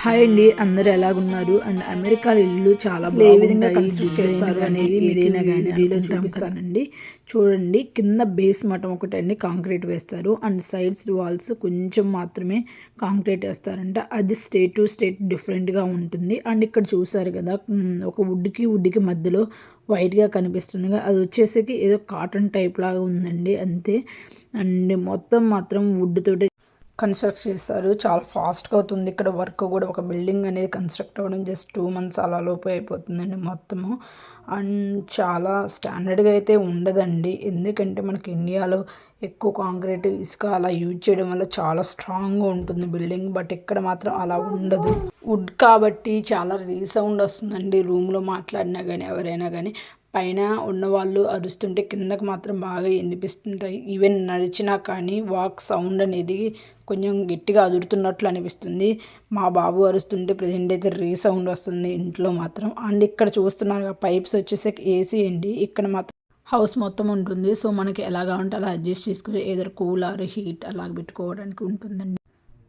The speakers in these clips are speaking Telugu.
హాయ్ అండి, అందరూ ఎలాగున్నారు? అండ్ అమెరికాలో ఇల్లు చాలా ఏ విధంగా కన్స్ట్రక్ట్ చేస్తారు అనేది ఏదైనా కానీ వీడియోలో చూపిస్తానండి. చూడండి, కింద బేస్ మటం ఒకటండి కాంక్రీట్ వేస్తారు అండ్ సైడ్స్ వాల్స్ కొంచెం మాత్రమే కాంక్రీట్ వేస్తారంట. అది స్టేట్ టు స్టేట్ డిఫరెంట్గా ఉంటుంది. అండ్ ఇక్కడ చూసారు కదా, ఒక వుడ్కి మధ్యలో వైట్గా కనిపిస్తుంది. అది వచ్చేసరికి ఏదో కాటన్ టైప్ లాగా ఉందండి, అంతే. అండ్ మొత్తం మాత్రం వుడ్ తోటి కన్స్ట్రక్ట్ చేస్తారు. చాలా ఫాస్ట్గా అవుతుంది ఇక్కడ వర్క్ కూడా. ఒక బిల్డింగ్ అనేది కన్స్ట్రక్ట్ అవ్వడం జస్ట్ 2 months అలా లోపు అయిపోతుందండి మొత్తము. అండ్ చాలా స్టాండర్డ్గా అయితే ఉండదండి, ఎందుకంటే మనకి ఇండియాలో ఎక్కువ కాంక్రీట్ ఇసుక అలా యూజ్ చేయడం వల్ల చాలా స్ట్రాంగ్గా ఉంటుంది బిల్డింగ్. బట్ ఇక్కడ మాత్రం అలా ఉండదు. వుడ్ కాబట్టి చాలా రీసౌండ్ వస్తుందండి, రూమ్లో మాట్లాడినా కానీ ఎవరైనా కానీ. పైన ఉన్నవాళ్ళు అరుస్తుంటే కిందకి మాత్రం బాగా వినిపిస్తుంటాయి. ఈవెన్ నడిచినా కానీ వాక్ సౌండ్ అనేది కొంచెం గట్టిగా అదురుతున్నట్లు అనిపిస్తుంది. మా బాబు అరుస్తుంటే ప్రజెంట్ అయితే రీసౌండ్ వస్తుంది ఇంట్లో మాత్రం. అండ్ ఇక్కడ చూస్తున్నారు పైప్స్ వచ్చేసరికి ఏసీ అండి. ఇక్కడ మాత్రం హౌస్ మొత్తం ఉంటుంది. సో మనకి ఎలాగా ఉంటే అలా అడ్జస్ట్ చేసుకుని ఏదో కూలర్ హీట్ అలా పెట్టుకోవడానికి ఉంటుందండి.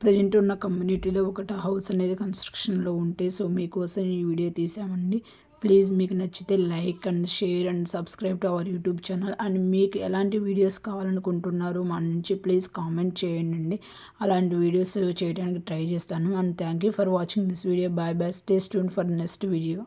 ప్రజెంట్ ఉన్న కమ్యూనిటీలో ఒకటి హౌస్ అనేది కన్స్ట్రక్షన్లో ఉంటే సో మీకోసం ఈ వీడియో తీసామండి. ప్లీజ్ మీకు నచ్చితే like and share and subscribe to our YouTube channel. And మీకు ఎలాంటి వీడియోస్ కావాలనుకుంటున్నారు మా నుంచి ప్లీజ్ కామెంట్ చేయండి. అలాంటి వీడియోస్ చేయడానికి ట్రై చేస్తాను. And thank you for watching this video. Bye bye, stay tuned for next video.